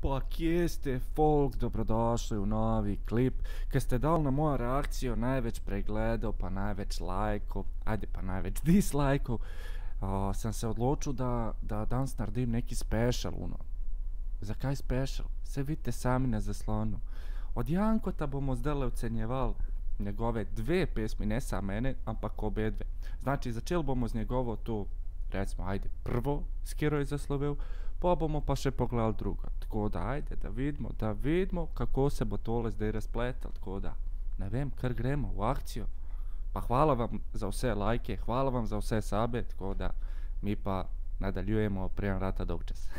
Pa kjeste folks, dobrodošli u novi klip. Kad ste dali na moju reakciju najveć pregledao, pa najveć lajkov, ajde pa najveć dislajkov, sam se odlučio da danas naredim neki special uno. Za kaj special? Sve vidite sami na zaslonu. Od Jankota bomo zdaj ocenjevali njegove dve pesmi, ne sa mene, ampak obe dve. Znači, začeli bomo z njegovo to, recimo, ajde, prvo skiro je zaslovil, pa bomo pa še pogledali drugo. Tako da, ajde, da vidimo kako se bo tole zdaj razpletal. Tako da, ne vem, kar gremo v akcijo. Pa hvala vam za vse lajke, hvala vam za vse sabe, tako da mi pa nadaljujemo prije rata dolgčas.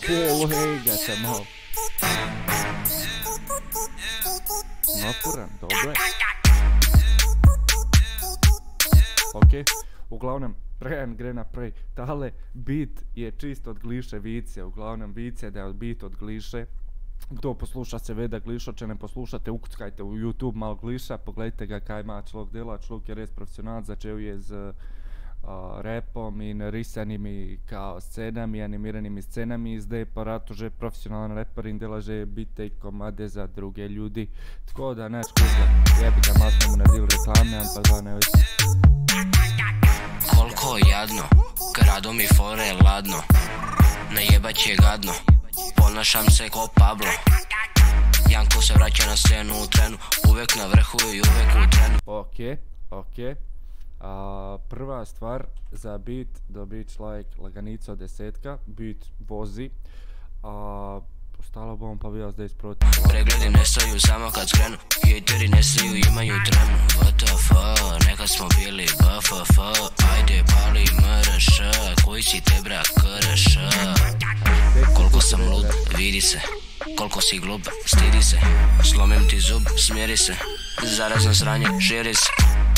Hej ga se malo. Nafuran, dobro je. Ok, uglavnom, prejem gre naprej. Tale beat je čist od Gliše Vice, uglavnom Vice da je beat od Gliše. Kdo posluša seveda Glišo, če ne poslušate, ukuckajte v YouTube malo Gliša, pogledajte ga kaj ima človek dela, človek je res profesional, začel je z rapom in risanimi kao scenami, animiranim scenami, zdaj pa rado že profesionalan rapper in dela že bite i komade za druge ljudi, tako da neš kuka, jebi ga, malo smo mu naredili reklame, ampak da ne već. Koliko jadno, grado mi fore ladno, najebat će gadno, ponašam se ko Pablo, Janko se vraća na scenu u trenu, uvek na vrhu i uvek u trenu. Ok. Prva stvar za beat dobit človek laganica od 10, beat vozi, ostalo bom pa bio zdaj sproti. Pregledi ne staju samo kad skrenu, hejteri ne staju, imaju tremu. WTF, nekad smo bili BFF, ajde pali MRŠ, koji si te bra KRŠ. Koliko sam lud, vidi se, koliko si glup, stidi se, slomim ti zub, smjeri se, zarazno sranje, širi se.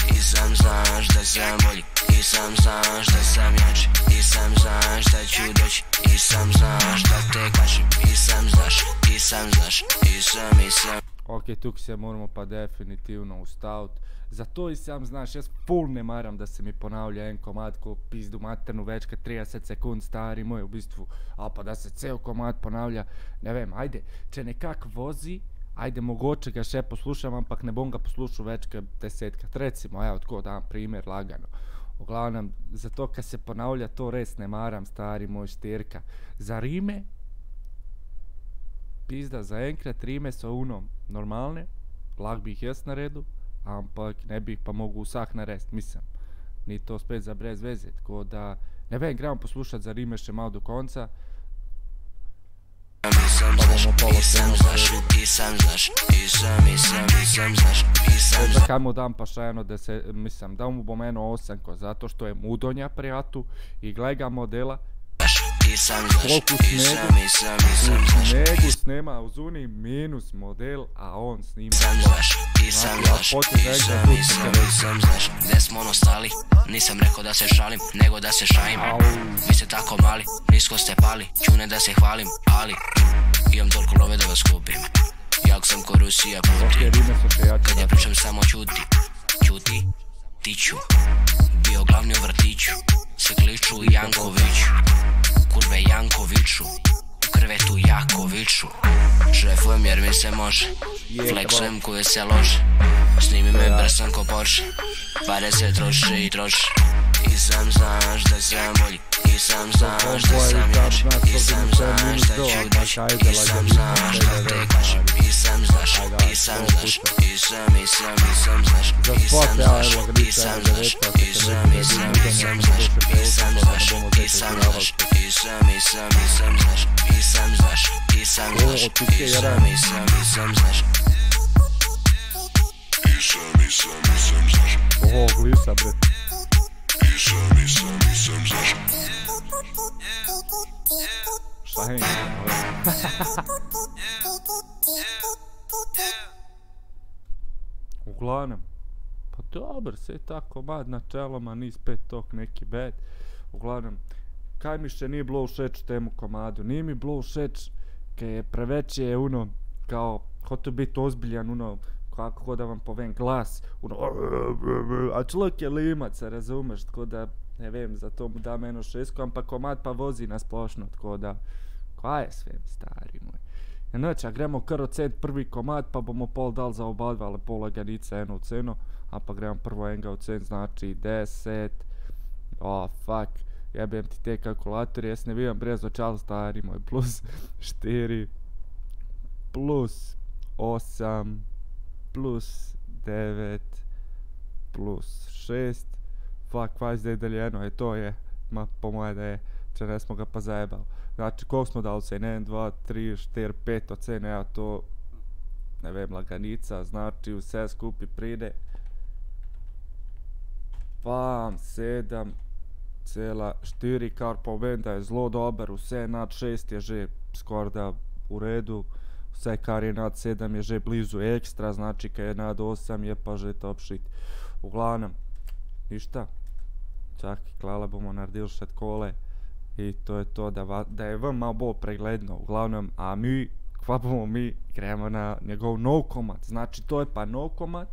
I sam znaš da sam bolji, i sam znaš da sam jači, i sam znaš da ću doći, i sam znaš da te kašim, i sam znaš. Ok, tuk se moramo pa definitivno ustavit. Zato i sam znaš, ja full ne maram da se mi ponavlja en komad ko pizdu maternu već kad 30 sekund stari moj u bistvu, a pa da se ceo komad ponavlja, ne vem, ajde, če nekak vozi, ajde mogoče ga še poslušam, ampak ne bom ga poslušal več kad 10krat, recimo, evo tako dam primjer lagano. Uglavnom, zato kad se ponavlja to res ne maram, stari moj štirka. Za rime, pizda, za enkrat rime so uno normalne, lahko bi jih jaz naredil, ampak ne bi jih pa mogu vsak narediti, mislim. Ni to spet za brez veze, tako da, ne vem, gremo poslušati za rime še malo do konca. Zakaj mu dam pa še eno, mislim, dam mu bom eno 8, zato što je mudonja prijatu i gleda modela. Koliko snegu snema uz uni minus model, a on snima. Gde smo ono stali, nisam rekao da se šalim, nego da se šajim. Vi ste tako mali, nisko ste pali, čune da se hvalim, ali imam toliko love da vas kupim. Jak sam ko Rusija Putin, kad ja pričam samo čuti, tiću, bio glavni u vrtiću, se kliču Jankoviću, kurve Jankoviću, krvetu Jakoviću, šefujem jer mi se može, flexujem koje se lože, snimi me brsan ko Porsche, pare se troše i troše, i sam znaš da sam bolji, i sam znaš da sam jači, i sam znaš da ću doći, i sam znaš da te kažem, i sam znaš, i sam znaš, i sam znaš, i sam znaš, i sam znaš, i sam znaš, i sam znaš, i sam znaš, i sam znaš, i sam znaš, i sam znaš, i sam znaš, Oho, Gliša, bre. Šta je? Uglavnom, pa dobar, sve tako komad na čeloma, nis pet tok neki bad. Uglavnom, kaj mi še nije bilo všeč temu komadu? Nije mi bilo všeč, kaj je preveč je uno, kao, hoću biti ozbiljan, uno, kako da vam povem, glas, uno, a človek je limac, razumeš, tako da, ne vem, zato mu dam eno 6, ampak komad pa vozi na splošno, tako da, Kaj je sve, stari moj. Znači, a gremo kar ocen prvi komad, pa bomo pol dal za obadva, ali pol laganica eno oceno, a pa gremo prvo enga ocen, znači 10, fuck, jebem ti te kalkulatori, jes ne vidim brez očal, stari moj, plus 4, plus 8, plus 9, plus 6, fuck, kvaj zdaj deljeno, to je, ma po moje da je, če ne smo ga pa zajebali. Znači, koliko smo dali ocene? 1, 2, 3, 4, 5 ocene, ja to, ne vem, laganica, znači vse skupi pride. Pa 7,4, kar povem da je zelo dober, vse nad 6 je že skoraj da u redu, vse kar je nad 7 je že blizu ekstra, znači kad je nad 8 je pa že top shit. Uglavnom, ništa, čak i klala bomo naredili še kole. I to je to, da je vam malo bolj pregledno, uglavnom, a mi, kva bomo mi, gremo na njegov nov komad, znači to je pa nov komad,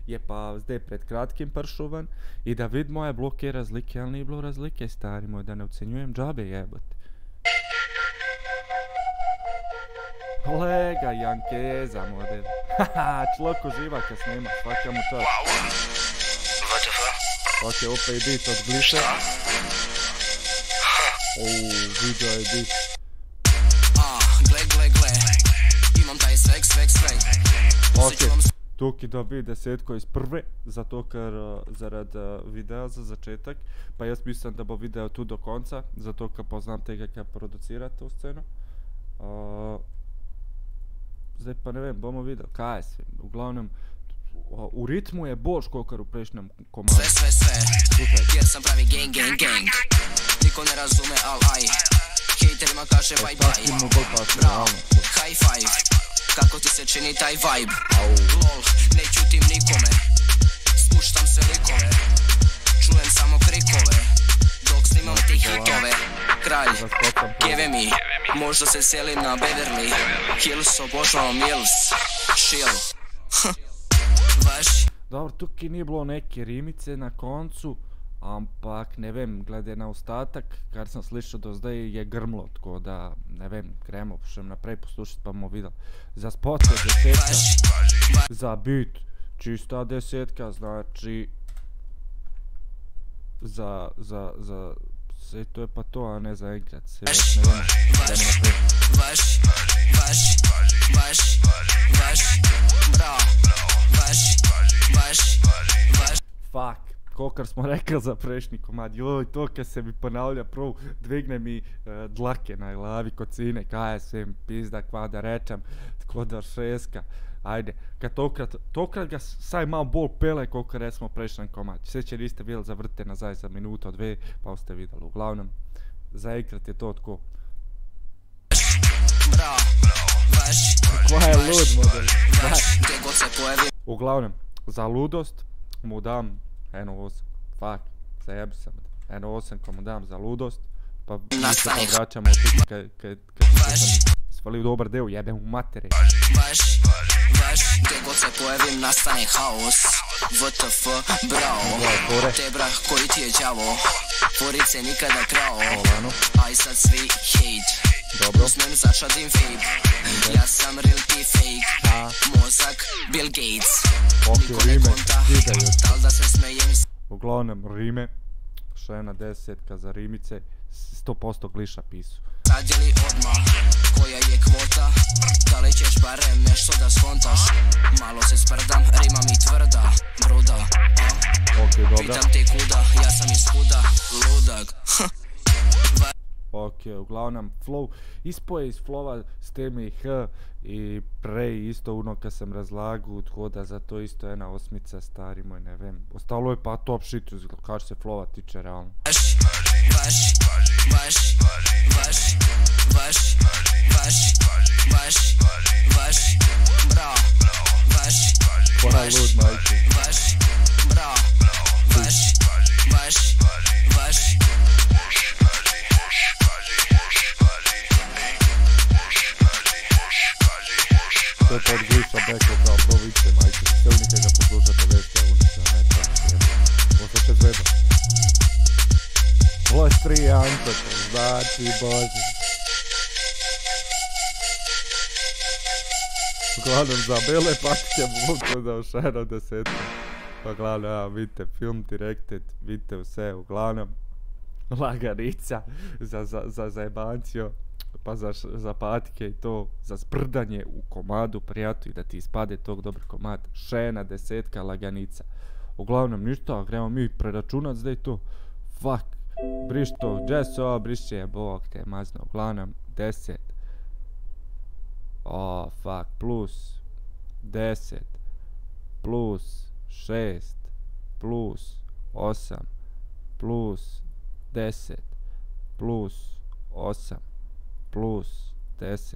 je pa zdaj pred kratkim pršuvan i da vidimo je bloke razlike, ali nije bilo razlike, stari moj, da ne ocenjujem džabe jebote. Kolega Jankeza model, haha, človek uživa kad snima, svaka mu čast. Ok, opet i bit od gliše. Video je bit. Gle, imam taj sveg. Ok, Tuki dobije desetko iz prve, zato ker zarad videa za začetak, pa jaz mislim da bo video tu do konca, zato ker poznam tega kaj producira tu scenu. Zdaj pa ne vem, bomo videli kaj je sve, uglavnom, u ritmu je boš kokar u prejšnjem komadu. Sve, jer sam pravi gang. Niko ne razume, al aj, hejterima kaže bye bye. Bravo, high five, kako ti se čini taj vibe. Lol, ne čutim nikome, spuštam se likove, čujem samo krikove, dok snimam ti hitove. Kralj, give mi, možda se selim na Beverly Hills, obožavam Mills, chill. Dobro, tukaj nije bilo neke rimice na koncu, ampak ne vem, glede na ostatak, kar sam slišao do zdaj je grmlo, tako da ne vem, gremo še naprej poslušati pa bomo videli. Za spot je desetka, za beat čista desetka, znači za sve to je pa to, a ne za enkrat, sve već ne vem, idemo naprej. Fuck, kokar smo rekli za prejšnji komad, joj, to kad se mi ponavlja prav, dvigne mi dlake na glavi kocine, kaj je sve pizda kva da rečem, tako da šeska, ajde, kad tokrat ga saj malo bolj pele kokar recimo prejšnji komad, sve će niste vidjeli zavrte nazaj za minuto, dve, pa ste vidjeli, uglavnom, za ekrat je to tako. Kva je lud model, uglavnom, za ludost mu dam 1.8, fuck, zajebi sam, 1.8 ko mu dam za ludost, pa mi se pa vraćamo kad sam svalio dobar deo, jebem u matere. Gdje god se pojavim nastane haos, WTF, bravo, te bra koji ti je đavo, porice nikada krao, aj sad svi hate. Uzmem začadim vape, ja sam real ti fake, mozak Bill Gates, niko ne konta, tal da se smejem. Uglavnom rime, še jedna desetka za rimice, 100% gliša pisu. Radjeli odmah, koja je kvota, da li ćeš barem nešto da skontaš, malo se sprdam, rima mi tvrda, bruda, pitam te kuda, ja sam iz kuda, ludak. Ok, uglavnom flow, ispoje iz flowa s teme i H i prej isto ono kad sam razlagu, tako da za to isto jedna osmica, stari moj, ne vem, ostalo je pa top shit, kad se flowa tiče realno. Koja lud, majke. To je pod gliša beko kao provice, majke. Sve unike ga poslušate vešće, unica, ne tako. Poslušaj zveda. Plus 3 Anto, znači bože. Uglavnom za bele patike mogu da ušeno 10. Uglavnom, ja, vidite, film directed, vidite u sve, uglavnom, laganica za zajebancio, pa za patike i to, za sprdanje u komadu, prijatu i da ti ispade tog dobar komad, šena 10 laganica. Uglavnom, ništa, gremo mi preračunat da je to, fuck, briš to, gdje se ovo briše, bog te mazno, uglavnom, 10. Oh, fuck, plus 10, plus 6, plus 8, plus 10, plus 8, plus 10,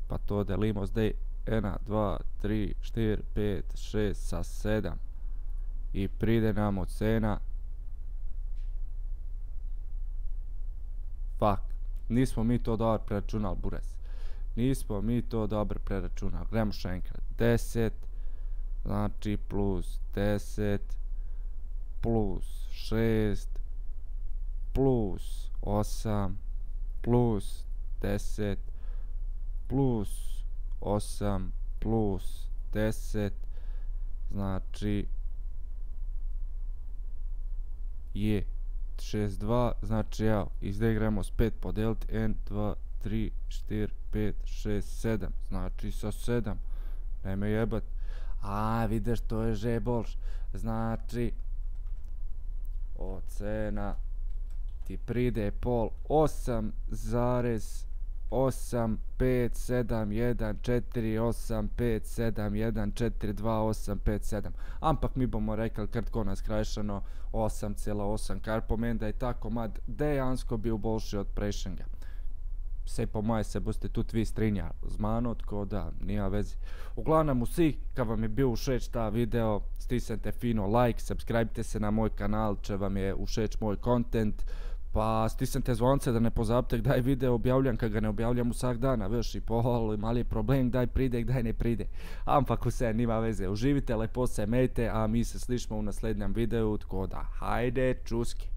pa to delimo zdaj 1, 2, 3, 4, 5, 6 sa 7 i pride nam ocena. Fuck, nismo mi to dobro preračunali, buraz. Nismo mi to dobro preračunali. Gremo še enkrat. 10, znači plus 10, plus 6, plus 8, plus 10, plus 8, plus 10, znači je 62, znači evo, izdegramo s 5 podeliti, 1, 2, 3, 4, 5, 6, 7, znači sa 7, nemoj jebat. A, vidiš, to je že bolš, znači, ocena ti pride pol 8,85714,85714,2,857. Ampak mi bomo rekli kratko naskrajšano 8,8, kar pomeni da je ta komad dejansko bil boljši od prejšnjega. Vse po moje se boste tudi vi strinjali z mano, tako da nima vezi. Uglavnom vsi, kad vam je bil všeč ta video, stisnite fino like, subscribe se na moj kanal, če vam je všeč moj content, pa stisnite zvonce da ne pozabite kdaj video objavljam, kad ga ne objavljam vsak dan, a veš, i pohol, mali problem kdaj pride, kdaj ne pride. Ampak vse, nima veze, uživite, lepo se imejte, a mi se slišimo u naslednjem videu, tako da hajde, čuski.